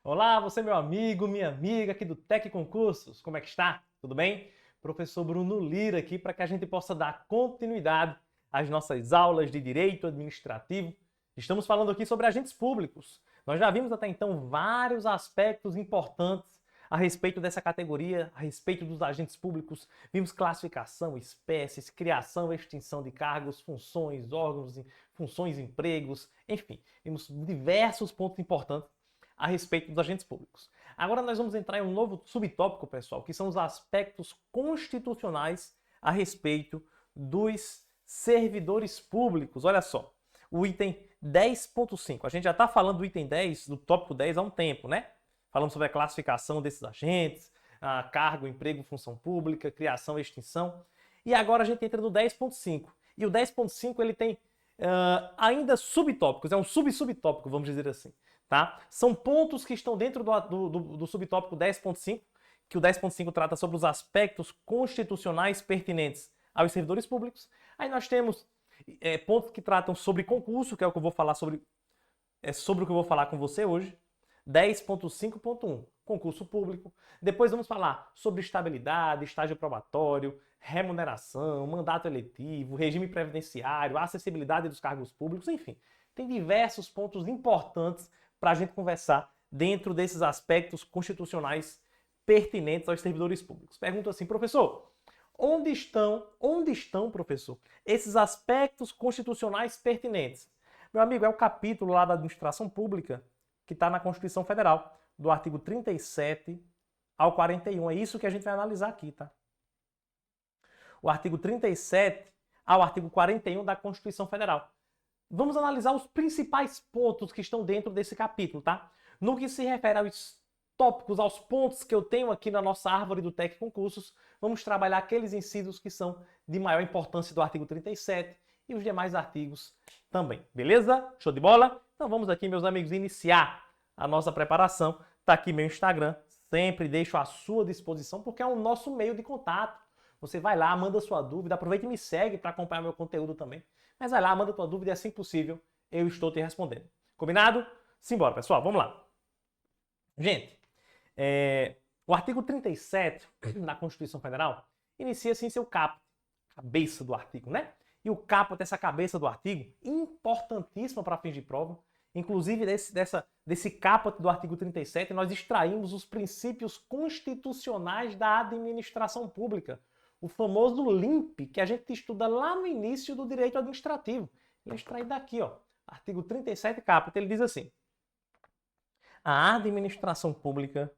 Olá, você meu amigo, minha amiga aqui do Tec Concursos, como é que está? Tudo bem? Professor Bruno Lira aqui para que a gente possa dar continuidade às nossas aulas de Direito Administrativo. Estamos falando aqui sobre agentes públicos. Nós já vimos até então vários aspectos importantes a respeito dessa categoria, a respeito dos agentes públicos. Vimos classificação, espécies, criação e extinção de cargos, funções, órgãos, funções, empregos, enfim, vimos diversos pontos importantes a respeito dos agentes públicos. Agora nós vamos entrar em um novo subtópico, pessoal, que são os aspectos constitucionais a respeito dos servidores públicos. Olha só, o item 10.5. A gente já está falando do item 10, do tópico 10 há um tempo, né? Falamos sobre a classificação desses agentes, cargo, emprego, função pública, criação e extinção. E agora a gente entra no 10.5. E o 10.5 ele tem ainda subtópicos, é um subtópico, vamos dizer assim. Tá? São pontos que estão dentro do subtópico 10.5, que o 10.5 trata sobre os aspectos constitucionais pertinentes aos servidores públicos. Aí nós temos pontos que tratam sobre concurso, que é o que eu vou falar sobre o que eu vou falar com você hoje. 10.5.1, concurso público. Depois vamos falar sobre estabilidade, estágio probatório, remuneração, mandato eletivo, regime previdenciário, acessibilidade dos cargos públicos, enfim. Tem diversos pontos importantes para a gente conversar dentro desses aspectos constitucionais pertinentes aos servidores públicos. Pergunto assim, professor, onde estão, professor, esses aspectos constitucionais pertinentes? Meu amigo, é o capítulo lá da administração pública que está na Constituição Federal, do artigo 37 ao 41. É isso que a gente vai analisar aqui, tá? O artigo 37 ao artigo 41 da Constituição Federal. Vamos analisar os principais pontos que estão dentro desse capítulo, tá? No que se refere aos tópicos, aos pontos que eu tenho aqui na nossa árvore do Tec Concursos, vamos trabalhar aqueles incisos que são de maior importância do artigo 37 e os demais artigos também. Beleza? Show de bola? Então vamos aqui, meus amigos, iniciar a nossa preparação. Tá aqui meu Instagram, sempre deixo à sua disposição porque é o nosso meio de contato. Você vai lá, manda sua dúvida, aproveita e me segue para acompanhar meu conteúdo também. Mas vai lá, manda tua dúvida e assim que possível eu estou te respondendo. Combinado? Simbora, pessoal, vamos lá. Gente, o artigo 37 da Constituição Federal inicia assim seu caput, cabeça do artigo, né? E o caput, essa cabeça do artigo, importantíssima para fins de prova. Inclusive, desse caput do artigo 37, nós extraímos os princípios constitucionais da administração pública. O famoso LIMP, que a gente estuda lá no início do direito administrativo. Ele é extraído daqui, ó, artigo 37 caput. Ele diz assim: a administração pública,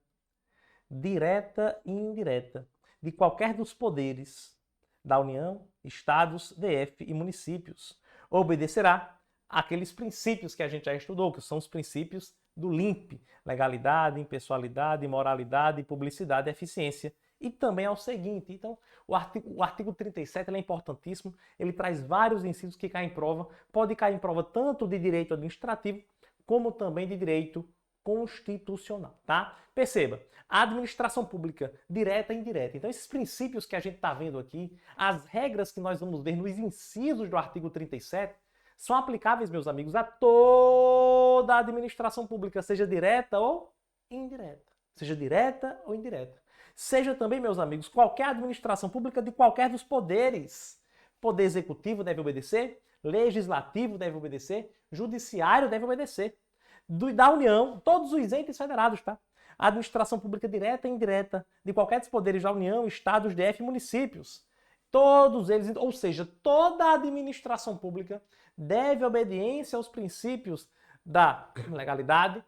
direta e indireta, de qualquer dos poderes da União, Estados, DF e municípios, obedecerá àqueles princípios que a gente já estudou, que são os princípios do LIMP: legalidade, impessoalidade, moralidade, publicidade e eficiência. E também ao seguinte, então, o artigo 37 ele é importantíssimo, ele traz vários incisos que caem em prova, pode cair em prova tanto de direito administrativo, como também de direito constitucional, tá? Perceba, a administração pública direta e indireta. Então, esses princípios que a gente está vendo aqui, as regras que nós vamos ver nos incisos do artigo 37, são aplicáveis, meus amigos, a toda a administração pública, seja direta ou indireta. Seja direta ou indireta. Seja também, meus amigos, qualquer administração pública de qualquer dos poderes. Poder executivo deve obedecer, legislativo deve obedecer, judiciário deve obedecer. Da União, todos os entes federados, tá? A administração pública direta e indireta de qualquer dos poderes da União, Estados, DF e municípios. Todos eles, ou seja, toda a administração pública deve obediência aos princípios da legalidade.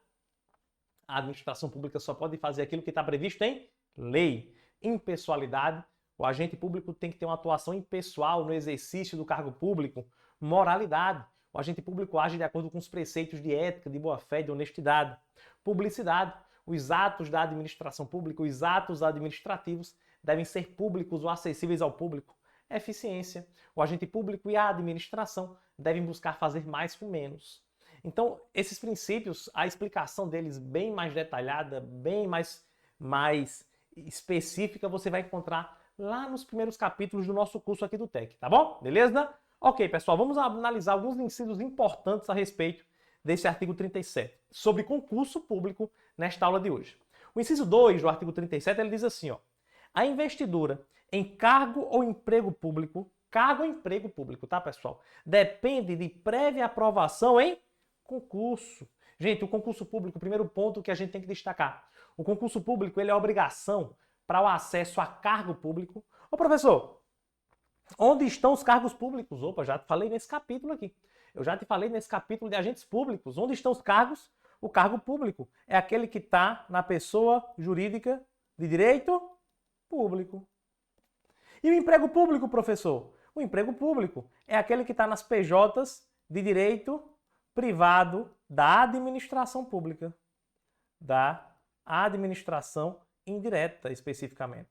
A administração pública só pode fazer aquilo que está previsto em lei. Impessoalidade, o agente público tem que ter uma atuação impessoal no exercício do cargo público. Moralidade, o agente público age de acordo com os preceitos de ética, de boa-fé e de honestidade. Publicidade, os atos da administração pública, os atos administrativos devem ser públicos ou acessíveis ao público. Eficiência, o agente público e a administração devem buscar fazer mais com menos. Então, esses princípios, a explicação deles bem mais detalhada, bem mais específica, você vai encontrar lá nos primeiros capítulos do nosso curso aqui do TEC, tá bom? Beleza? Ok, pessoal, vamos analisar alguns incisos importantes a respeito desse artigo 37, sobre concurso público nesta aula de hoje. O inciso 2 do artigo 37, ele diz assim, ó, a investidura em cargo ou emprego público, tá, pessoal? Depende de prévia aprovação em concurso. Gente, o concurso público, o primeiro ponto que a gente tem que destacar, o concurso público, ele é obrigação para o acesso a cargo público. Ô, professor, onde estão os cargos públicos? Opa, já te falei nesse capítulo aqui. Eu já te falei nesse capítulo de agentes públicos. Onde estão os cargos? O cargo público é aquele que está na pessoa jurídica de direito público. E o emprego público, professor? O emprego público é aquele que está nas PJs de direito privado da administração pública. Da administração indireta, especificamente.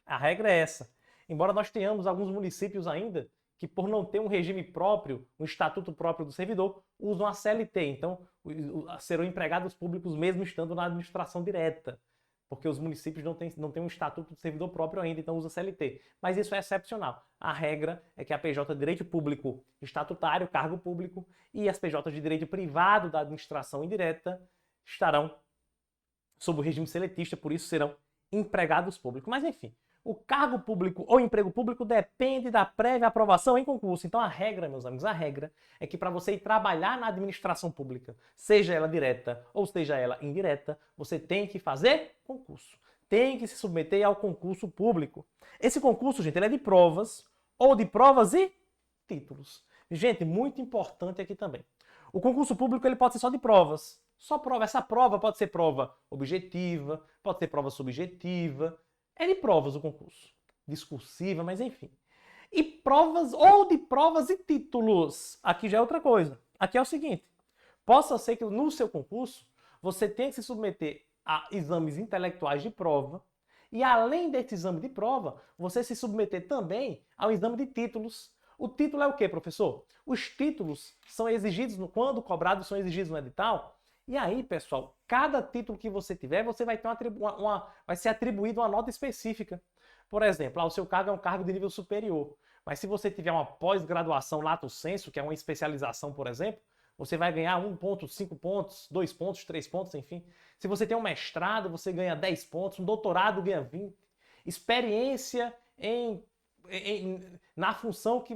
A regra é essa. Embora nós tenhamos alguns municípios ainda que, por não ter um regime próprio, um estatuto próprio do servidor, usam a CLT. Então, serão empregados públicos mesmo estando na administração direta, porque os municípios não têm um estatuto do servidor próprio ainda, então usa CLT. Mas isso é excepcional. A regra é que a PJ de direito público estatutário, cargo público, e as PJ de direito privado da administração indireta estarão sob o regime seletista, por isso serão empregados públicos. Mas, enfim, o cargo público ou emprego público depende da prévia aprovação em concurso. Então, a regra, meus amigos, a regra é que para você ir trabalhar na administração pública, seja ela direta ou seja ela indireta, você tem que fazer concurso. Tem que se submeter ao concurso público. Esse concurso, gente, ele é de provas ou de provas e títulos. Gente, muito importante aqui também. O concurso público ele pode ser só de provas. Só prova. Essa prova pode ser prova objetiva, pode ser prova subjetiva. É de provas o concurso. Discursiva, mas enfim. E provas ou de provas e títulos. Aqui já é outra coisa. Aqui é o seguinte. Possa ser que no seu concurso você tenha que se submeter a exames intelectuais de prova e além desse exame de prova, você se submeter também ao exame de títulos. O título é o quê, professor? Os títulos são exigidos, quando cobrados, são exigidos no edital. E aí, pessoal, cada título que você tiver, você vai ter vai ser atribuído uma nota específica. Por exemplo, o seu cargo é um cargo de nível superior. Mas se você tiver uma pós-graduação lato sensu, que é uma especialização, por exemplo, você vai ganhar 1 ponto, 5 pontos, 2 pontos, 3 pontos, enfim. Se você tem um mestrado, você ganha 10 pontos, um doutorado ganha 20. Experiência na função que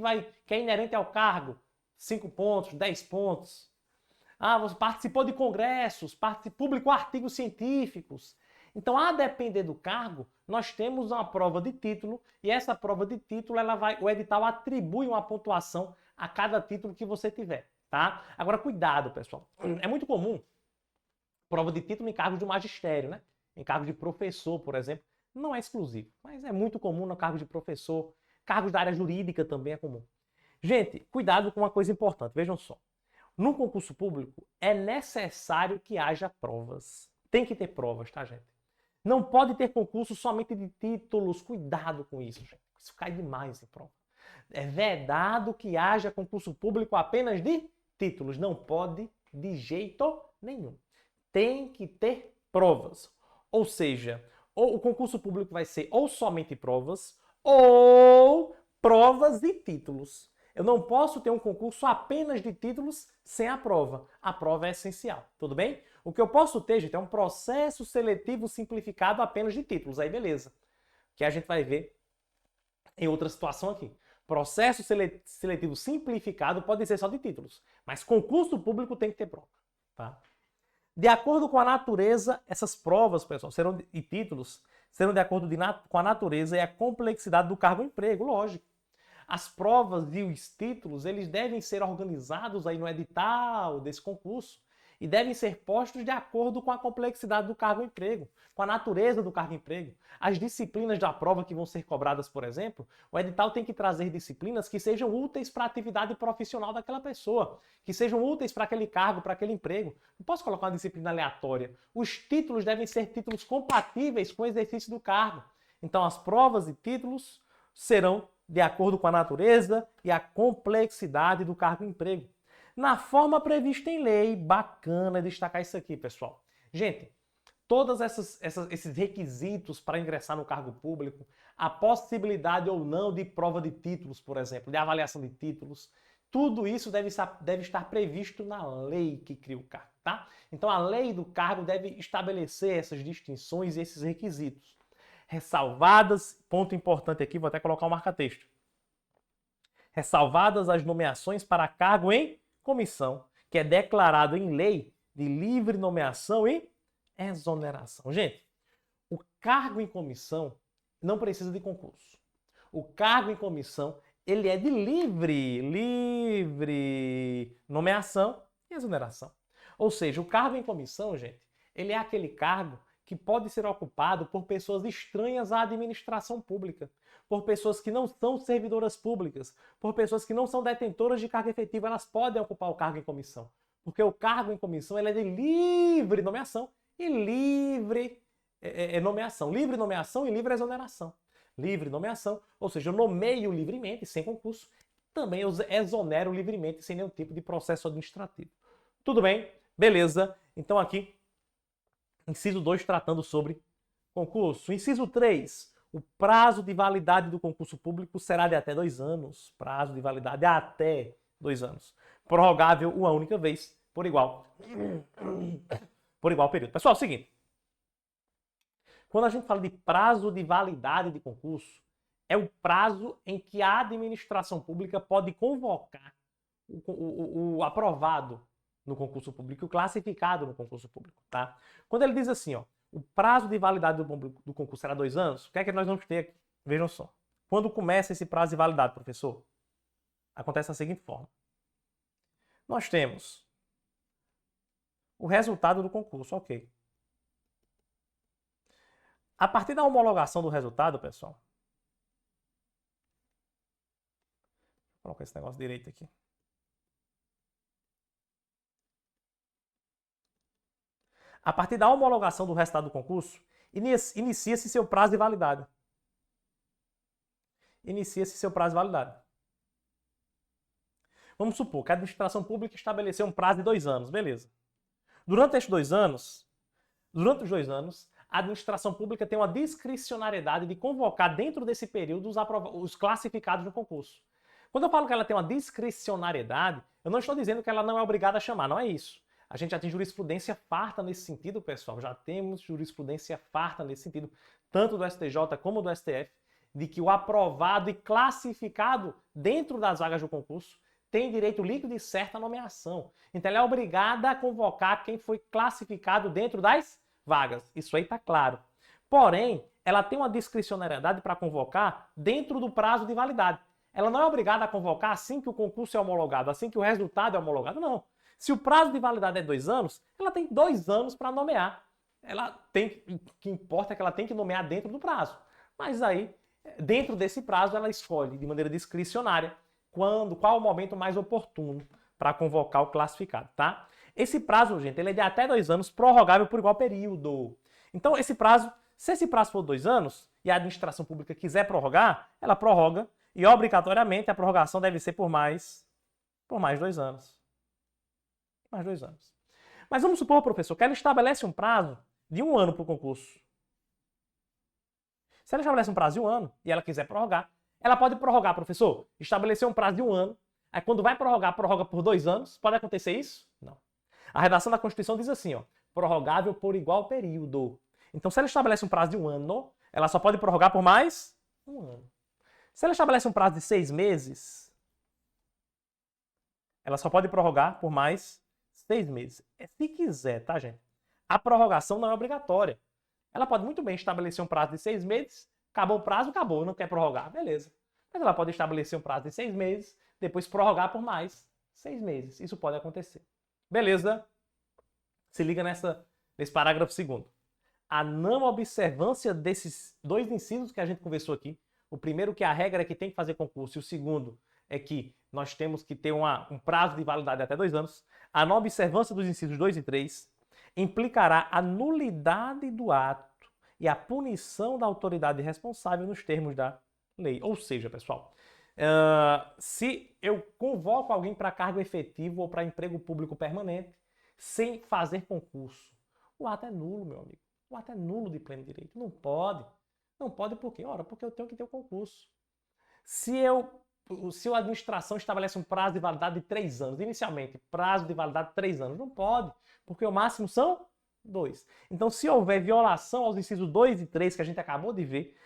é inerente ao cargo, 5 pontos, 10 pontos. Você participou de congressos, publicou artigos científicos. Então, a depender do cargo, nós temos uma prova de título e essa prova de título, o edital atribui uma pontuação a cada título que você tiver, tá? Agora, cuidado, pessoal. É muito comum prova de título em cargos de magistério, né? Em cargos de professor, por exemplo. Não é exclusivo, mas é muito comum no cargo de professor. Cargos da área jurídica também é comum. Gente, cuidado com uma coisa importante, vejam só. No concurso público, é necessário que haja provas. Tem que ter provas, tá, gente? Não pode ter concurso somente de títulos. Cuidado com isso, gente. Isso cai demais em prova. É vedado que haja concurso público apenas de títulos. Não pode de jeito nenhum. Tem que ter provas. Ou seja, ou o concurso público vai ser ou somente provas ou provas e títulos. Eu não posso ter um concurso apenas de títulos sem a prova. A prova é essencial, tudo bem? O que eu posso ter, gente, é um processo seletivo simplificado apenas de títulos. Aí beleza. Que a gente vai ver em outra situação aqui. Processo seletivo simplificado pode ser só de títulos. Mas concurso público tem que ter prova, tá? De acordo com a natureza, essas provas, pessoal, e títulos serão de acordo com a natureza e a complexidade do cargo ou emprego, lógico. As provas e os títulos, eles devem ser organizados aí no edital desse concurso e devem ser postos de acordo com a complexidade do cargo ou emprego, com a natureza do cargo ou emprego. As disciplinas da prova que vão ser cobradas, por exemplo, o edital tem que trazer disciplinas que sejam úteis para a atividade profissional daquela pessoa, que sejam úteis para aquele cargo, para aquele emprego. Não posso colocar uma disciplina aleatória. Os títulos devem ser títulos compatíveis com o exercício do cargo. Então, as provas e títulos serão de acordo com a natureza e a complexidade do cargo e emprego. Na forma prevista em lei, bacana destacar isso aqui, pessoal. Gente, todos esses requisitos para ingressar no cargo público, a possibilidade ou não de prova de títulos, por exemplo, de avaliação de títulos, tudo isso deve estar previsto na lei que cria o cargo, tá? Então a lei do cargo deve estabelecer essas distinções e esses requisitos. Ressalvadas, ponto importante aqui, vou até colocar um marca-texto. Ressalvadas as nomeações para cargo em comissão, que é declarado em lei de livre nomeação e exoneração. Gente, o cargo em comissão não precisa de concurso. O cargo em comissão, ele é de livre nomeação e exoneração. Ou seja, o cargo em comissão, gente, ele é aquele cargo que pode ser ocupado por pessoas estranhas à administração pública, por pessoas que não são servidoras públicas, por pessoas que não são detentoras de cargo efetivo, elas podem ocupar o cargo em comissão. Porque o cargo em comissão ele é de livre nomeação e livre nomeação. Livre nomeação e livre exoneração. Livre nomeação, ou seja, eu nomeio livremente, sem concurso, também eu exonero livremente, sem nenhum tipo de processo administrativo. Tudo bem? Beleza. Então aqui, inciso 2, tratando sobre concurso. Inciso 3, o prazo de validade do concurso público será de até 2 anos. Prazo de validade até 2 anos. Prorrogável uma única vez, por igual período. Pessoal, é o seguinte. Quando a gente fala de prazo de validade de concurso, é o prazo em que a administração pública pode convocar o aprovado no concurso público, o classificado no concurso público, tá? Quando ele diz assim, ó, o prazo de validade do concurso será 2 anos, o que é que nós vamos ter aqui? Vejam só. Quando começa esse prazo de validade, professor? Acontece da seguinte forma. Nós temos o resultado do concurso, ok. A partir da homologação do resultado, pessoal, vou colocar esse negócio direito aqui. A partir da homologação do resultado do concurso, inicia-se seu prazo de validade. Inicia-se seu prazo de validade. Vamos supor que a administração pública estabeleceu um prazo de 2 anos, beleza. Durante os 2 anos, a administração pública tem uma discricionariedade de convocar dentro desse período os classificados no concurso. Quando eu falo que ela tem uma discricionariedade, eu não estou dizendo que ela não é obrigada a chamar, não é isso. A gente já tem jurisprudência farta nesse sentido, pessoal. Já temos jurisprudência farta nesse sentido, tanto do STJ como do STF, de que o aprovado e classificado dentro das vagas do concurso tem direito líquido e certo à nomeação. Então ela é obrigada a convocar quem foi classificado dentro das vagas. Isso aí está claro. Porém, ela tem uma discricionariedade para convocar dentro do prazo de validade. Ela não é obrigada a convocar assim que o concurso é homologado, assim que o resultado é homologado, não. Se o prazo de validade é 2 anos, ela tem 2 anos para nomear. O que importa é que ela tem que nomear dentro do prazo. Mas aí, dentro desse prazo, ela escolhe de maneira discricionária qual o momento mais oportuno para convocar o classificado, tá? Esse prazo, gente, ele é de até 2 anos, prorrogável por igual período. Então, se esse prazo for 2 anos e a administração pública quiser prorrogar, ela prorroga e, obrigatoriamente, a prorrogação deve ser por mais 2 anos. Mais 2 anos. Mas vamos supor, professor, que ela estabelece um prazo de 1 ano para o concurso. Se ela estabelece um prazo de 1 ano e ela quiser prorrogar, ela pode prorrogar, professor, estabelecer um prazo de 1 ano, aí quando vai prorrogar, prorroga por 2 anos. Pode acontecer isso? Não. A redação da Constituição diz assim, ó, prorrogável por igual período. Então, se ela estabelece um prazo de 1 ano, ela só pode prorrogar por mais 1 ano. Se ela estabelece um prazo de 6 meses, ela só pode prorrogar por mais 6 meses. Se quiser, tá, gente? A prorrogação não é obrigatória. Ela pode muito bem estabelecer um prazo de 6 meses, acabou o prazo, acabou, não quer prorrogar, beleza. Mas ela pode estabelecer um prazo de 6 meses, depois prorrogar por mais 6 meses. Isso pode acontecer. Beleza? Se liga nesse parágrafo 2º. A não observância desses 2 incisos que a gente conversou aqui, o primeiro que a regra é que tem que fazer concurso e o segundo é que nós temos que ter um prazo de validade até 2 anos, a não observância dos incisos 2 e 3 implicará a nulidade do ato e a punição da autoridade responsável nos termos da lei. Ou seja, pessoal, se eu convoco alguém para cargo efetivo ou para emprego público permanente sem fazer concurso, o ato é nulo, meu amigo. o ato é nulo de pleno direito. Não pode. Não pode por quê? Ora, porque eu tenho que ter o concurso. Se a administração estabelece um prazo de validade de 3 anos, inicialmente, prazo de validade de 3 anos, não pode, porque o máximo são 2. Então, se houver violação aos incisos 2 e 3, que a gente acabou de ver,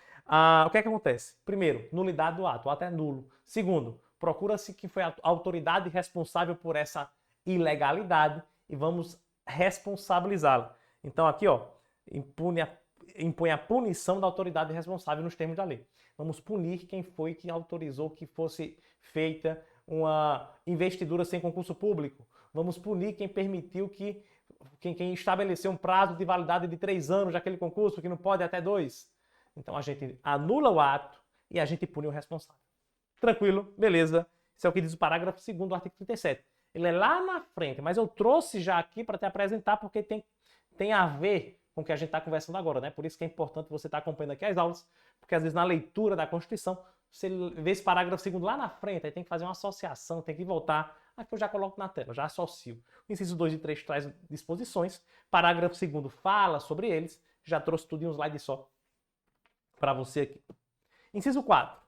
o que é que acontece? Primeiro, nulidade do ato, o ato é nulo. Segundo, procura-se que foi a autoridade responsável por essa ilegalidade e vamos responsabilizá-la. Então, aqui, ó, impõe a punição da autoridade responsável nos termos da lei. Vamos punir quem foi que autorizou que fosse feita uma investidura sem concurso público. Vamos punir quem permitiu quem estabeleceu um prazo de validade de 3 anos daquele concurso, que não pode até 2. Então a gente anula o ato e a gente pune o responsável. Tranquilo? Beleza. Isso é o que diz o parágrafo 2º do artigo 37. Ele é lá na frente, mas eu trouxe já aqui para te apresentar porque tem a ver com o que a gente está conversando agora, né? Por isso que é importante você estar acompanhando aqui as aulas, porque às vezes na leitura da Constituição, você vê esse parágrafo 2º lá na frente, aí tem que fazer uma associação, tem que voltar. Aqui eu já coloco na tela, já associo. O inciso 2 e 3 traz disposições, parágrafo 2º fala sobre eles, já trouxe tudo em um slide só para você aqui. Inciso 4.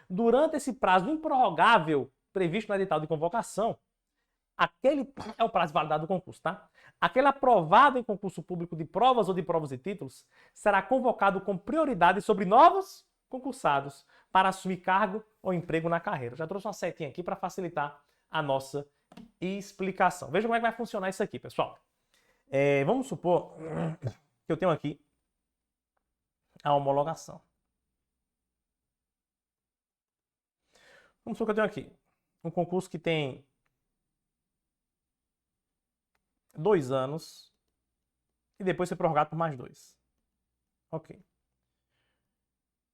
Durante esse prazo improrrogável previsto no edital de convocação, aquele é o prazo de validade do concurso, tá? Aquele aprovado em concurso público de provas ou de provas e títulos será convocado com prioridade sobre novos concursados para assumir cargo ou emprego na carreira. Eu já trouxe uma setinha aqui para facilitar a nossa explicação. Veja como é que vai funcionar isso aqui, pessoal. Vamos supor que eu tenho aqui a homologação. Vamos supor que eu tenho aqui um concurso que tem 2 anos e depois ser prorrogado por mais 2. Ok.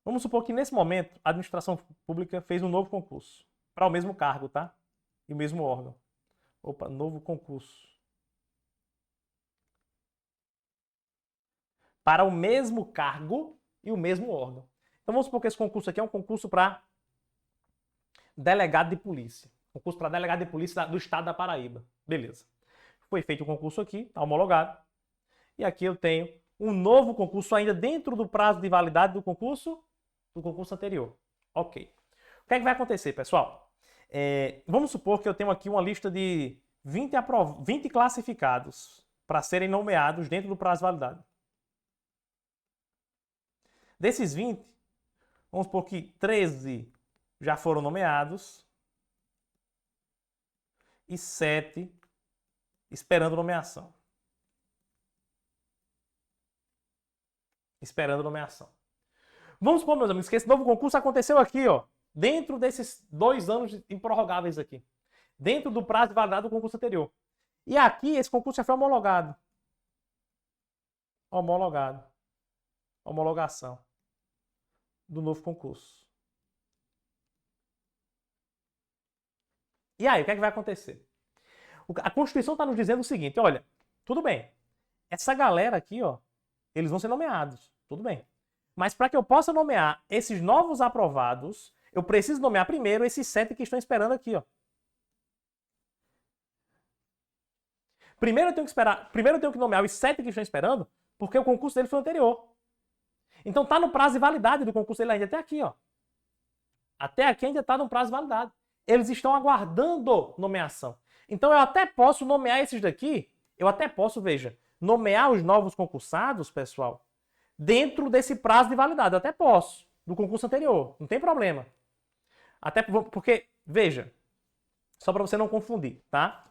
Vamos supor que nesse momento a administração pública fez um novo concurso para o mesmo cargo, tá? E o mesmo órgão. Opa, novo concurso. Para o mesmo cargo e o mesmo órgão. Então vamos supor que esse concurso aqui é um concurso para delegado de polícia. Concurso para delegado de polícia do estado da Paraíba. Beleza. Foi feito o concurso aqui, está homologado. E aqui eu tenho um novo concurso ainda dentro do prazo de validade do concurso anterior. Ok. O que é que vai acontecer, pessoal? Vamos supor que eu tenho aqui uma lista de 20 classificados para serem nomeados dentro do prazo de validade. Desses 20, vamos supor que 13 já foram nomeados e 7 esperando nomeação. Esperando nomeação. Vamos supor, meus amigos, que esse novo concurso aconteceu aqui, ó, dentro desses 2 anos improrrogáveis aqui. Dentro do prazo de validade do concurso anterior. E aqui esse concurso já foi homologado. Homologação do novo concurso. E aí, o que é que vai acontecer? A Constituição está nos dizendo o seguinte, olha, tudo bem, essa galera aqui, ó, eles vão ser nomeados, tudo bem. Mas para que eu possa nomear esses novos aprovados, eu preciso nomear primeiro esses 7 que estão esperando aqui, ó. Primeiro eu tenho que nomear os 7 que estão esperando, porque o concurso dele foi anterior. Então tá no prazo de validade do concurso dele ainda até aqui, ó. Até aqui ainda está no prazo de validade. Eles estão aguardando nomeação. Então eu até posso nomear esses daqui, veja, nomear os novos concursados, pessoal, dentro desse prazo de validade. Eu até posso, do concurso anterior, não tem problema. Até porque, veja, só para você não confundir, tá?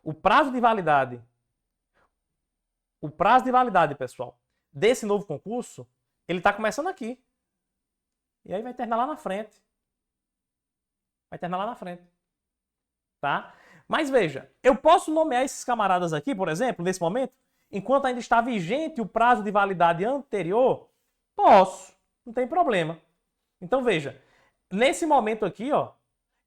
O prazo de validade, pessoal, desse novo concurso, ele está começando aqui. E aí vai terminar lá na frente. Tá? Mas veja, eu posso nomear esses camaradas aqui, por exemplo, nesse momento, enquanto ainda está vigente o prazo de validade anterior? Posso, não tem problema. Então veja, nesse momento aqui, ó,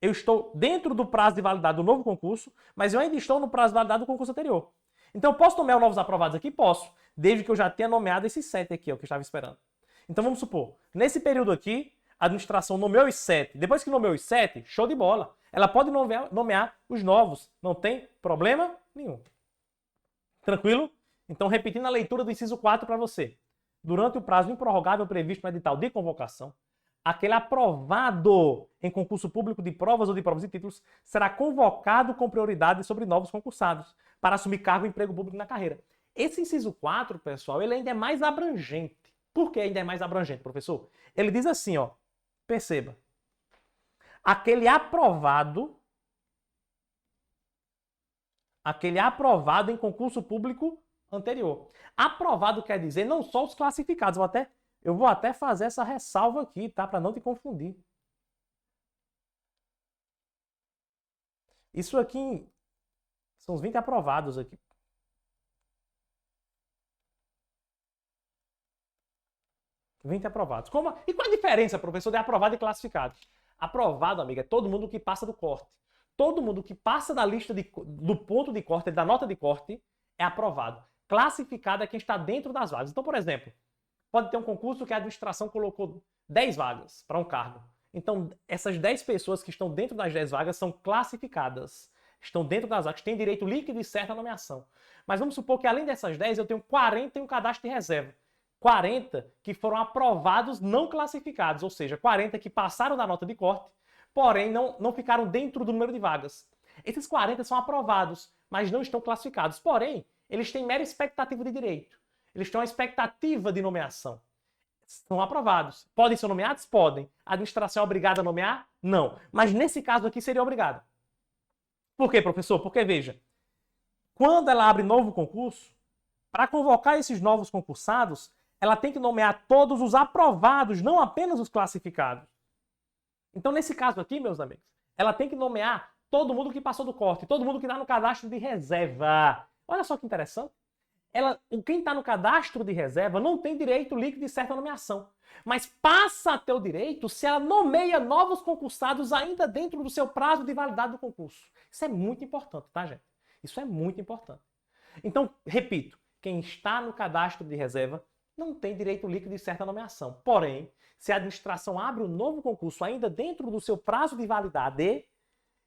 eu estou dentro do prazo de validade do novo concurso, mas eu ainda estou no prazo de validade do concurso anterior. Então eu posso nomear os novos aprovados aqui? Posso, desde que eu já tenha nomeado esses 7 aqui, ó, que eu estava esperando. Então vamos supor, nesse período aqui, a administração nomeou os 7. Depois que nomeou os 7, show de bola. Ela pode nomear os novos. Não tem problema nenhum. Tranquilo? Então, repetindo a leitura do inciso 4 para você. Durante o prazo improrrogável previsto no edital de convocação, aquele aprovado em concurso público de provas ou de provas e títulos será convocado com prioridade sobre novos concursados para assumir cargo e emprego público na carreira. Esse inciso 4, pessoal, ele ainda é mais abrangente. Por que ainda é mais abrangente, professor? Ele diz assim, ó, perceba, aquele aprovado em concurso público anterior. Aprovado quer dizer não só os classificados, eu vou até fazer essa ressalva aqui, tá? Para não te confundir. Isso aqui são os 20 aprovados aqui. Aprovados. E qual a diferença, professor, de aprovado e classificado? Aprovado, amiga, é todo mundo que passa do corte. Todo mundo que passa da lista do ponto de corte, da nota de corte, é aprovado. Classificado é quem está dentro das vagas. Então, por exemplo, pode ter um concurso que a administração colocou 10 vagas para um cargo. Então, essas 10 pessoas que estão dentro das 10 vagas são classificadas. Estão dentro das vagas, têm direito líquido e certo à nomeação. Mas vamos supor que além dessas 10, eu tenho 40 em um cadastro de reserva. 40 que foram aprovados não classificados, ou seja, 40 que passaram da nota de corte, porém não ficaram dentro do número de vagas. Esses 40 são aprovados, mas não estão classificados. Porém, eles têm mera expectativa de direito. Eles têm uma expectativa de nomeação. São aprovados. Podem ser nomeados? Podem. A administração é obrigada a nomear? Não. Mas nesse caso aqui seria obrigada. Por quê, professor? Porque, veja, quando ela abre novo concurso, para convocar esses novos concursados, ela tem que nomear todos os aprovados, não apenas os classificados. Então, nesse caso aqui, meus amigos, ela tem que nomear todo mundo que passou do corte, todo mundo que está no cadastro de reserva. Olha só que interessante. Quem está no cadastro de reserva não tem direito líquido de certa nomeação. Mas passa a ter o direito se ela nomeia novos concursados ainda dentro do seu prazo de validade do concurso. Isso é muito importante, tá, gente? Isso é muito importante. Então, repito, quem está no cadastro de reserva não tem direito líquido de certa nomeação. Porém, se a administração abre um novo concurso ainda dentro do seu prazo de validade,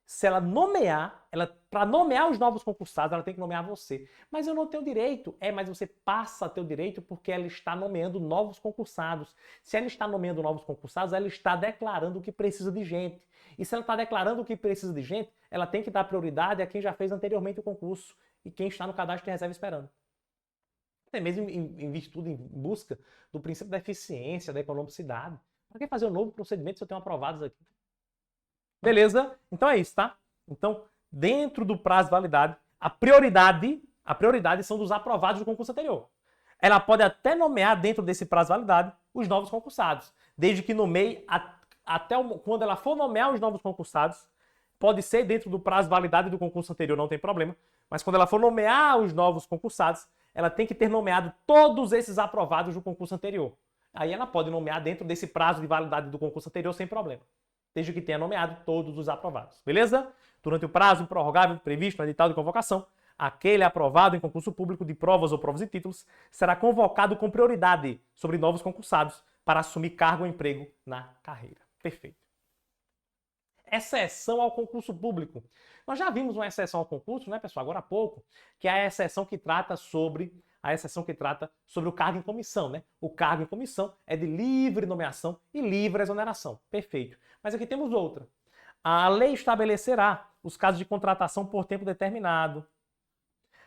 se ela nomear, para nomear os novos concursados, ela tem que nomear você. Mas eu não tenho direito. Mas você passa a ter o direito porque ela está nomeando novos concursados. Se ela está nomeando novos concursados, ela está declarando que precisa de gente. E se ela está declarando que precisa de gente, ela tem que dar prioridade a quem já fez anteriormente o concurso e quem está no cadastro de reserva esperando. Até mesmo em virtude, em busca do princípio da eficiência, da economicidade. Para que fazer um novo procedimento se eu tenho aprovados aqui? Beleza? Então é isso, tá? Então, dentro do prazo de validade, a prioridade são dos aprovados do concurso anterior. Ela pode até nomear dentro desse prazo de validade os novos concursados, desde que nomeie quando ela for nomear os novos concursados, pode ser dentro do prazo de validade do concurso anterior, não tem problema, mas quando ela for nomear os novos concursados, ela tem que ter nomeado todos esses aprovados do concurso anterior. Aí ela pode nomear dentro desse prazo de validade do concurso anterior sem problema, desde que tenha nomeado todos os aprovados. Beleza? Durante o prazo improrrogável previsto no edital de convocação, aquele aprovado em concurso público de provas ou provas e títulos será convocado com prioridade sobre novos concursados para assumir cargo ou emprego na carreira. Perfeito. Exceção ao concurso público. Nós já vimos uma exceção ao concurso, né, pessoal, agora há pouco, que é a exceção que trata sobre o cargo em comissão, né? O cargo em comissão é de livre nomeação e livre exoneração. Perfeito. Mas aqui temos outra. A lei estabelecerá os casos de contratação por tempo determinado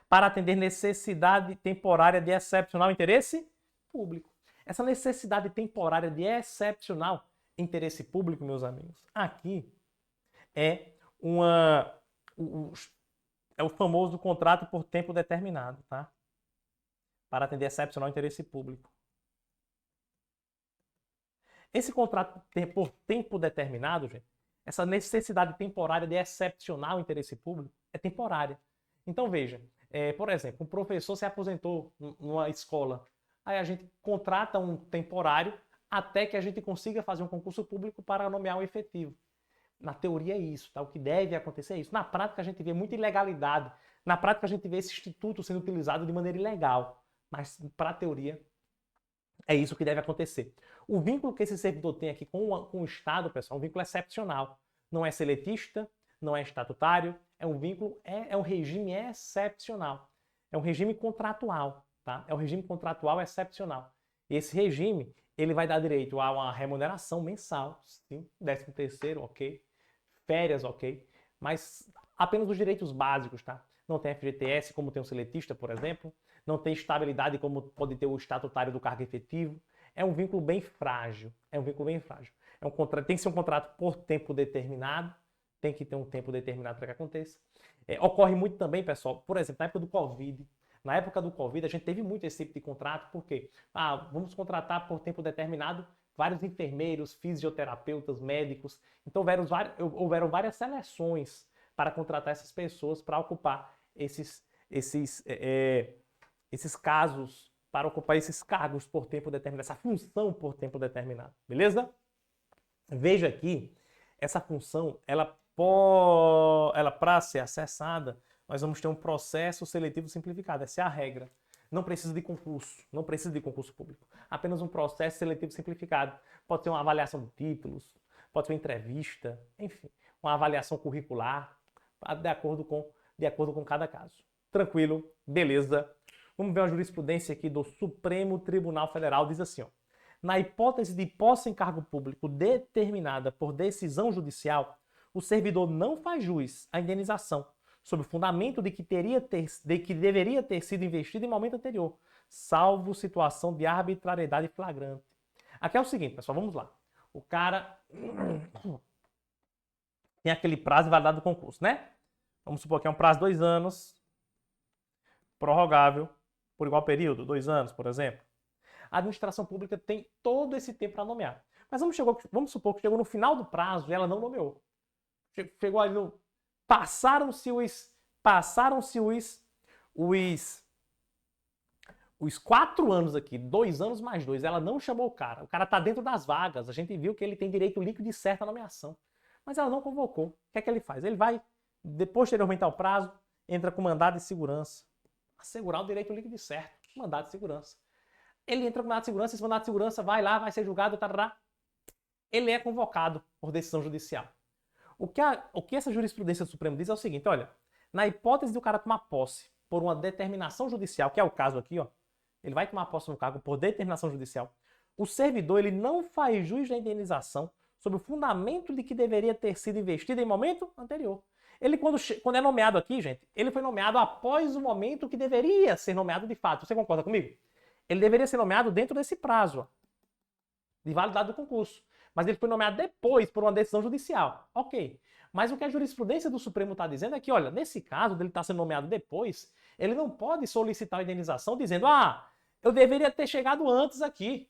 para atender necessidade temporária de excepcional interesse público. Essa necessidade temporária de excepcional interesse público, meus amigos, aqui é o famoso contrato por tempo determinado, tá? Para atender excepcional interesse público. Esse contrato por tempo determinado, gente, essa necessidade temporária de excepcional interesse público é temporária. Então, veja, por exemplo, um professor se aposentou numa escola, aí a gente contrata um temporário até que a gente consiga fazer um concurso público para nomear um efetivo. Na teoria é isso, tá? O que deve acontecer é isso. Na prática a gente vê muita ilegalidade. Na prática a gente vê esse instituto sendo utilizado de maneira ilegal. Mas para a teoria é isso que deve acontecer. O vínculo que esse servidor tem aqui com o Estado, pessoal, é um vínculo excepcional. Não é seletista, não é estatutário, é um vínculo, é um regime excepcional. É um regime contratual. tá? É o regime contratual excepcional. E esse regime, ele vai dar direito a uma remuneração mensal, sim, 13º, ok, férias, ok, mas apenas os direitos básicos, tá? Não tem FGTS como tem o seletista, por exemplo, não tem estabilidade como pode ter o estatutário do cargo efetivo. É um vínculo bem frágil, é um vínculo bem frágil. Tem que ser um contrato por tempo determinado, tem que ter um tempo determinado para que aconteça. Ocorre muito também, pessoal, por exemplo, na época do Covid. Na época do Covid, a gente teve muito esse tipo de contrato, porque vamos contratar por tempo determinado vários enfermeiros, fisioterapeutas, médicos. Então houveram várias seleções para contratar essas pessoas para ocupar esses casos, para ocupar esses cargos por tempo determinado, essa função por tempo determinado, beleza? Veja aqui, essa função, ela para ser acessada, nós vamos ter um processo seletivo simplificado, essa é a regra. Não precisa de concurso, não precisa de concurso público. Apenas um processo seletivo simplificado. Pode ser uma avaliação de títulos, pode ser uma entrevista, enfim, uma avaliação curricular, de acordo com cada caso. Tranquilo? Beleza? Vamos ver a jurisprudência aqui do Supremo Tribunal Federal, diz assim, ó. Na hipótese de posse em cargo público determinada por decisão judicial, o servidor não faz jus à indenização, sob o fundamento de que deveria ter sido investido em momento anterior, salvo situação de arbitrariedade flagrante. Aqui é o seguinte, pessoal, vamos lá. O cara tem aquele prazo de validade do concurso, né? Vamos supor que é um prazo de 2 anos, prorrogável por igual período, 2 anos, por exemplo. A administração pública tem todo esse tempo para nomear. Mas vamos supor que chegou no final do prazo e ela não nomeou. Chegou ali no... Passaram-se os 4 anos aqui, 2 anos mais 2, ela não chamou o cara. O cara está dentro das vagas. A gente viu que ele tem direito líquido e certo à nomeação. Mas ela não convocou. O que é que ele faz? Ele vai, posteriormente ao prazo, entra com mandado de segurança. Assegurar o direito líquido e certo. Mandado de segurança. Ele entra com mandado de segurança, esse mandado de segurança vai lá, vai ser julgado, tarará. Ele é convocado por decisão judicial. O que essa jurisprudência do Supremo diz é o seguinte, olha, na hipótese de o cara tomar posse por uma determinação judicial, que é o caso aqui, ó, ele vai tomar posse no cargo por determinação judicial, o servidor ele não faz jus da indenização sob o fundamento de que deveria ter sido investido em momento anterior. Ele, quando é nomeado aqui, gente, ele foi nomeado após o momento que deveria ser nomeado de fato. Você concorda comigo? Ele deveria ser nomeado dentro desse prazo, ó, de validade do concurso. Mas ele foi nomeado depois por uma decisão judicial. Ok. Mas o que a jurisprudência do Supremo está dizendo é que, olha, nesse caso dele estar sendo nomeado depois, ele não pode solicitar a indenização dizendo, eu deveria ter chegado antes aqui.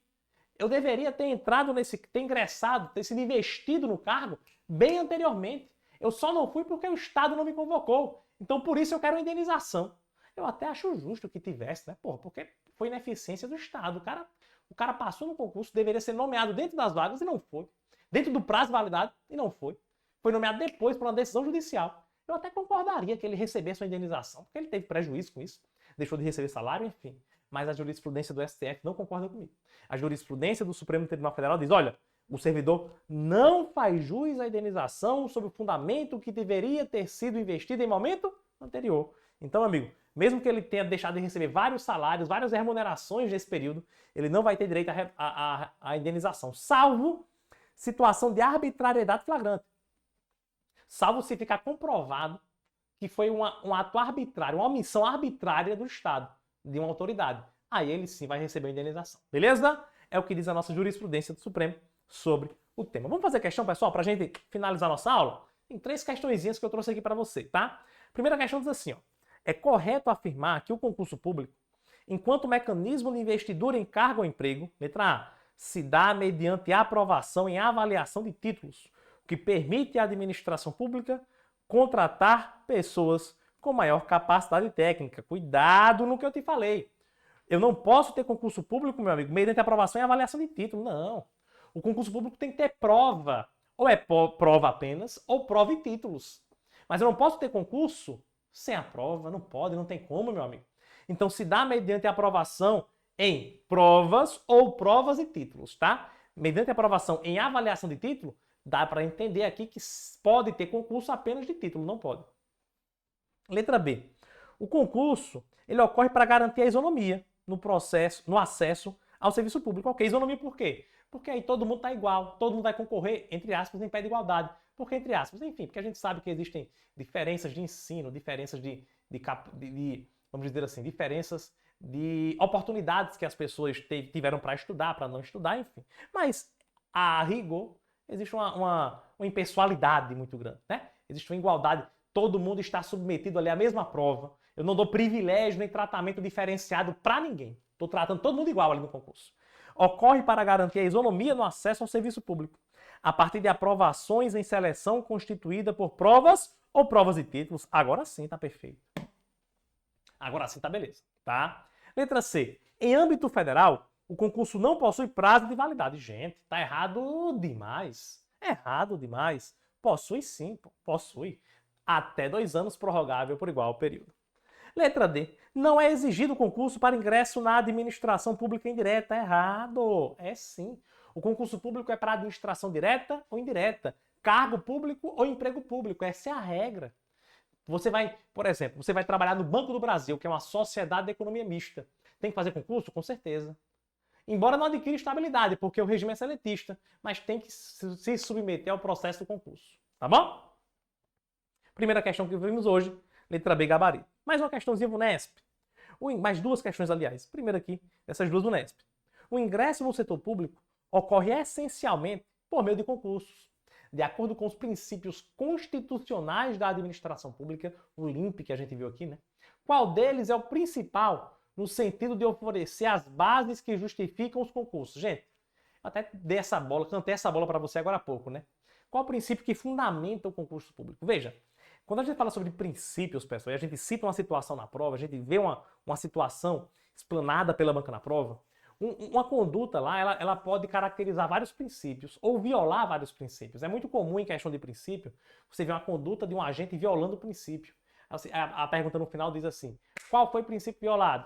Eu deveria ter entrado ter ingressado, ter sido investido no cargo bem anteriormente. Eu só não fui porque o Estado não me convocou. Então, por isso eu quero uma indenização. Eu até acho justo que tivesse, né? Porra, porque foi ineficiência do Estado. O cara passou no concurso, deveria ser nomeado dentro das vagas e não foi. Dentro do prazo de validade e não foi. Foi nomeado depois por uma decisão judicial. Eu até concordaria que ele recebesse uma indenização, porque ele teve prejuízo com isso. Deixou de receber salário, enfim. Mas a jurisprudência do STF não concorda comigo. A jurisprudência do Supremo Tribunal Federal diz, olha, o servidor não faz jus à indenização sob o fundamento que deveria ter sido investido em momento anterior. Então, amigo, mesmo que ele tenha deixado de receber vários salários, várias remunerações nesse período, ele não vai ter direito à indenização, salvo situação de arbitrariedade flagrante. Salvo se ficar comprovado que foi um ato arbitrário, uma omissão arbitrária do Estado, de uma autoridade. Aí ele sim vai receber a indenização. Beleza? É o que diz a nossa jurisprudência do Supremo sobre o tema. Vamos fazer questão, pessoal, para a gente finalizar nossa aula? Tem 3 questõezinhas que eu trouxe aqui para você, tá? Primeira questão diz assim, ó. É correto afirmar que o concurso público, enquanto mecanismo de investidura em cargo ou emprego, letra A, se dá mediante aprovação em avaliação de títulos, o que permite à administração pública contratar pessoas com maior capacidade técnica. Cuidado no que eu te falei. Eu não posso ter concurso público, meu amigo, mediante aprovação e avaliação de título. Não. O concurso público tem que ter prova. Ou é prova apenas, ou prova e títulos. Mas eu não posso ter concurso sem a prova. Não pode, não tem como, meu amigo. Então, se dá mediante aprovação em provas ou provas e títulos, tá? Mediante aprovação em avaliação de título, dá para entender aqui que pode ter concurso apenas de título, não pode. Letra B. O concurso, ele ocorre para garantir a isonomia. no processo, no acesso ao serviço público. Ok, isonomia por quê? Porque aí todo mundo está igual, todo mundo vai concorrer, entre aspas, em pé de igualdade. Por que entre aspas? Enfim, porque a gente sabe que existem diferenças de ensino, diferenças vamos dizer assim, diferenças de oportunidades que as pessoas tiveram para estudar, para não estudar, enfim. Mas, a rigor, existe uma impessoalidade muito grande, né? Existe uma igualdade, todo mundo está submetido ali à mesma prova. Eu não dou privilégio nem tratamento diferenciado para ninguém. Estou tratando todo mundo igual ali no concurso. Ocorre para garantir a isonomia no acesso ao serviço público, a partir de aprovações em seleção constituída por provas ou provas de títulos. Agora sim está perfeito. Agora sim está beleza, tá? Letra C. Em âmbito federal, o concurso não possui prazo de validade. Gente, tá errado demais. Errado demais. Possui sim, possui. Até 2 anos prorrogável por igual período. Letra D. Não é exigido concurso para ingresso na administração pública indireta. Errado. É sim. O concurso público é para administração direta ou indireta. Cargo público ou emprego público. Essa é a regra. Você vai, por exemplo, você vai trabalhar no Banco do Brasil, que é uma sociedade de economia mista. Tem que fazer concurso? Com certeza. Embora não adquira estabilidade, porque o regime é seletista, mas tem que se submeter ao processo do concurso. Tá bom? Primeira questão que vimos hoje, letra B, gabarito. Mais uma questãozinha do Nesp. Mais 2 questões, aliás. Primeira aqui, essas 2 do Nesp. O ingresso no setor público ocorre essencialmente por meio de concursos. De acordo com os princípios constitucionais da administração pública, o LIMP que a gente viu aqui, né? Qual deles é o principal no sentido de oferecer as bases que justificam os concursos? Gente, eu até cantei essa bola para você agora há pouco, né? Qual o princípio que fundamenta o concurso público? Veja, quando a gente fala sobre princípios, pessoal, e a gente cita uma situação na prova, a gente vê uma situação explanada pela banca na prova, uma conduta lá, ela pode caracterizar vários princípios ou violar vários princípios. É muito comum em questão de princípio você ver uma conduta de um agente violando o princípio. A pergunta no final diz assim, qual foi o princípio violado?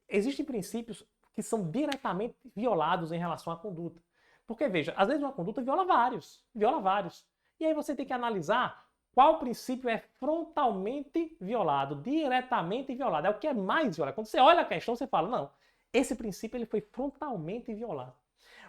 Existem princípios que são diretamente violados em relação à conduta. Porque, veja, às vezes uma conduta viola vários. E aí você tem que analisar qual princípio é frontalmente violado, diretamente violado. É o que é mais violado. Quando você olha a questão, você fala, não, esse princípio ele foi frontalmente violado.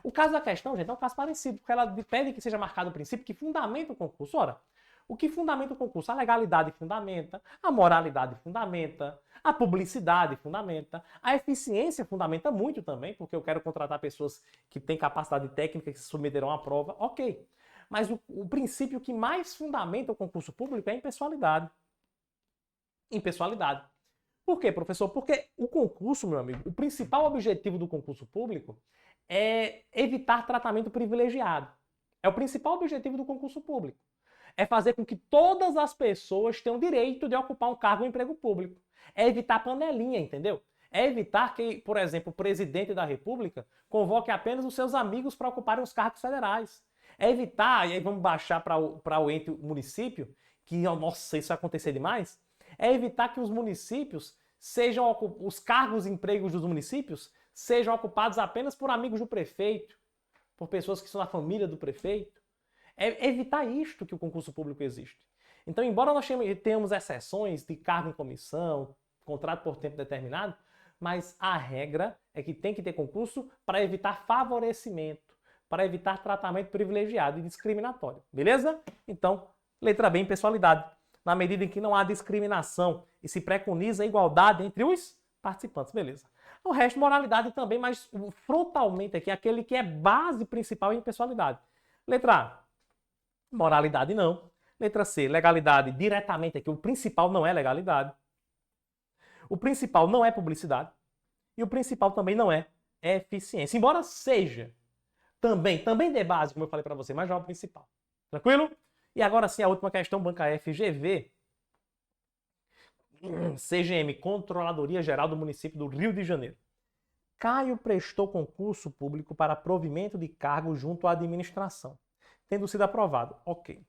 O caso da questão, gente, é um caso parecido, porque ela pede que seja marcado o princípio que fundamenta o concurso. Ora, o que fundamenta o concurso? A legalidade fundamenta, a moralidade fundamenta, a publicidade fundamenta, a eficiência fundamenta muito também, porque eu quero contratar pessoas que têm capacidade técnica, que se submeterão à prova, ok. Mas o princípio que mais fundamenta o concurso público é a impessoalidade. Impessoalidade. Por quê, professor? Porque o concurso, meu amigo, o principal objetivo do concurso público é evitar tratamento privilegiado. É o principal objetivo do concurso público. É fazer com que todas as pessoas tenham direito de ocupar um cargo ou emprego público. É evitar panelinha, entendeu? É evitar que, por exemplo, o presidente da República convoque apenas os seus amigos para ocuparem os cargos federais. É evitar, e aí vamos baixar para o ente município, que, nossa, isso vai acontecer demais, é evitar que os municípios os cargos e empregos dos municípios sejam ocupados apenas por amigos do prefeito, por pessoas que são da família do prefeito. É evitar isto que o concurso público existe. Então, embora nós tenhamos exceções de cargo em comissão, contrato por tempo determinado, mas a regra é que tem que ter concurso para evitar favorecimento, para evitar tratamento privilegiado e discriminatório. Beleza? Então, letra B, impessoalidade. Na medida em que não há discriminação e se preconiza a igualdade entre os participantes. Beleza. O resto, moralidade também, mas frontalmente aqui, aquele que é base principal em impessoalidade. Letra A, moralidade não. Letra C, legalidade diretamente aqui. O principal não é legalidade. O principal não é publicidade. E o principal também não é eficiência. Embora seja também de base, como eu falei para você, mas não é o principal. Tranquilo? E agora sim, a última questão, banca FGV. CGM, Controladoria Geral do Município do Rio de Janeiro. Caio prestou concurso público para provimento de cargo junto à administração, tendo sido aprovado. Ok.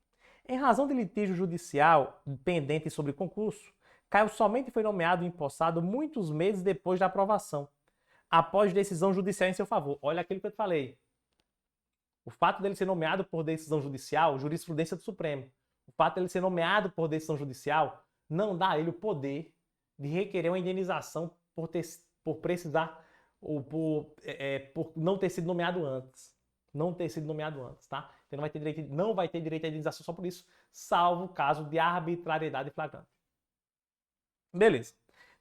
Em razão de litígio judicial pendente sobre concurso, Caio somente foi nomeado e empossado muitos meses depois da aprovação, após decisão judicial em seu favor. Olha aquilo que eu te falei. O fato dele ser nomeado por decisão judicial, jurisprudência do Supremo, o fato dele ser nomeado por decisão judicial não dá a ele o poder de requerer uma indenização por ter por precisar ou por não ter sido nomeado antes. Não ter sido nomeado antes, tá? Então não vai ter direito à indenização só por isso, salvo o caso de arbitrariedade flagrante. Beleza.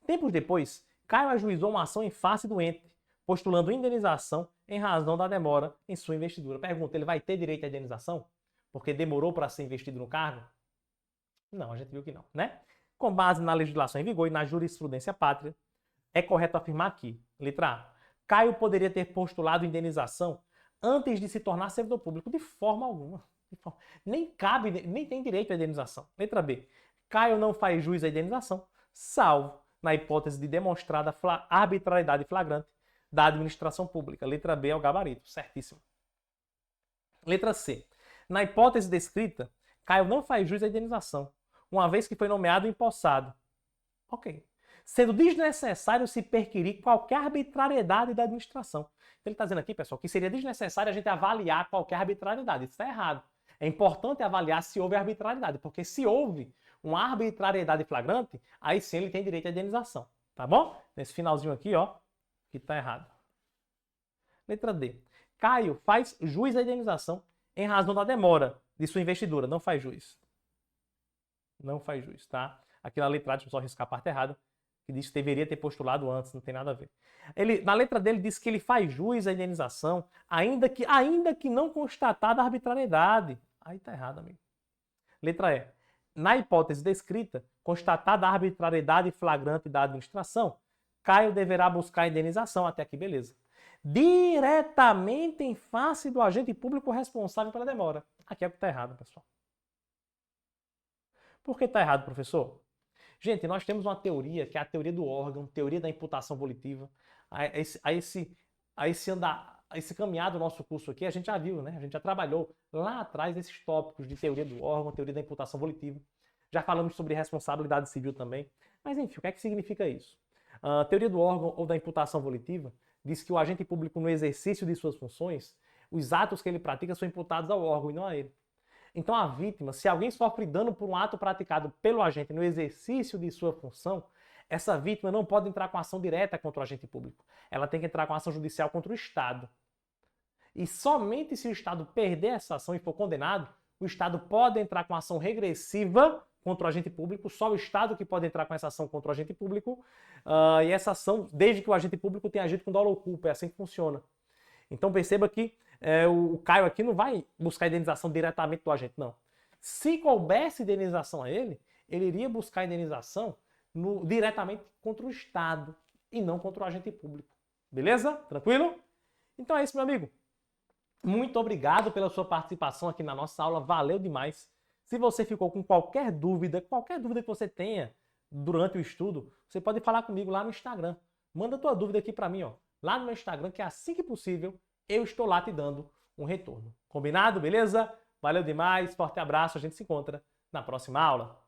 Tempos depois, Caio ajuizou uma ação em face do ente, postulando indenização em razão da demora em sua investidura. Pergunta, ele vai ter direito à indenização? Porque demorou para ser investido no cargo? Não, a gente viu que não, né? Com base na legislação em vigor e na jurisprudência pátria, é correto afirmar que, letra A, Caio poderia ter postulado indenização antes de se tornar servidor público, de forma alguma. Nem cabe, nem tem direito à indenização. Letra B, Caio não faz jus à indenização, salvo na hipótese de demonstrada arbitrariedade flagrante da administração pública. Letra B é o gabarito, certíssimo. Letra C, na hipótese descrita, Caio não faz jus à indenização, uma vez que foi nomeado empossado. Ok. Sendo desnecessário se perquirir qualquer arbitrariedade da administração. Então ele está dizendo aqui, pessoal, que seria desnecessário a gente avaliar qualquer arbitrariedade. Isso está errado. É importante avaliar se houve arbitrariedade, porque se houve uma arbitrariedade flagrante, aí sim ele tem direito à indenização. Tá bom? Nesse finalzinho aqui, ó, que está errado. Letra D. Caio faz jus à indenização em razão da demora de sua investidura. Não faz jus. Não faz jus, tá? Aqui na letra A, deixa eu só riscar a parte errada, que diz que deveria ter postulado antes, não tem nada a ver. Na letra dele diz que ele faz jus à indenização, ainda que não constatada a arbitrariedade. Aí tá errado, amigo. Letra E. Na hipótese descrita, constatada a arbitrariedade flagrante da administração, Caio deverá buscar a indenização, até aqui beleza, diretamente em face do agente público responsável pela demora. Aqui é o que está errado, pessoal. Por que está errado, professor? Gente, nós temos uma teoria, que é a teoria do órgão, teoria da imputação volitiva. A esse caminhar do nosso curso aqui, a gente já viu, né? A gente já trabalhou lá atrás esses tópicos de teoria do órgão, teoria da imputação volitiva. Já falamos sobre responsabilidade civil também. Mas, enfim, o que é que significa isso? A teoria do órgão ou da imputação volitiva diz que o agente público, no exercício de suas funções, os atos que ele pratica são imputados ao órgão e não a ele. Então a vítima, se alguém sofre dano por um ato praticado pelo agente no exercício de sua função, essa vítima não pode entrar com ação direta contra o agente público. Ela tem que entrar com ação judicial contra o Estado. E somente se o Estado perder essa ação e for condenado, o Estado pode entrar com ação regressiva contra o agente público, só o Estado que pode entrar com essa ação contra o agente público, e essa ação, desde que o agente público tenha agido com dolo ou culpa, é assim que funciona. Então perceba que o Caio aqui não vai buscar indenização diretamente do agente, não. Se coubesse indenização a ele, ele iria buscar indenização diretamente contra o Estado e não contra o agente público. Beleza? Tranquilo? Então é isso, meu amigo. Muito obrigado pela sua participação aqui na nossa aula, valeu demais. Se você ficou com qualquer dúvida que você tenha durante o estudo, você pode falar comigo lá no Instagram. Manda tua dúvida aqui para mim, ó, lá no meu Instagram, que assim que possível eu estou lá te dando um retorno. Combinado? Beleza? Valeu demais, forte abraço, a gente se encontra na próxima aula.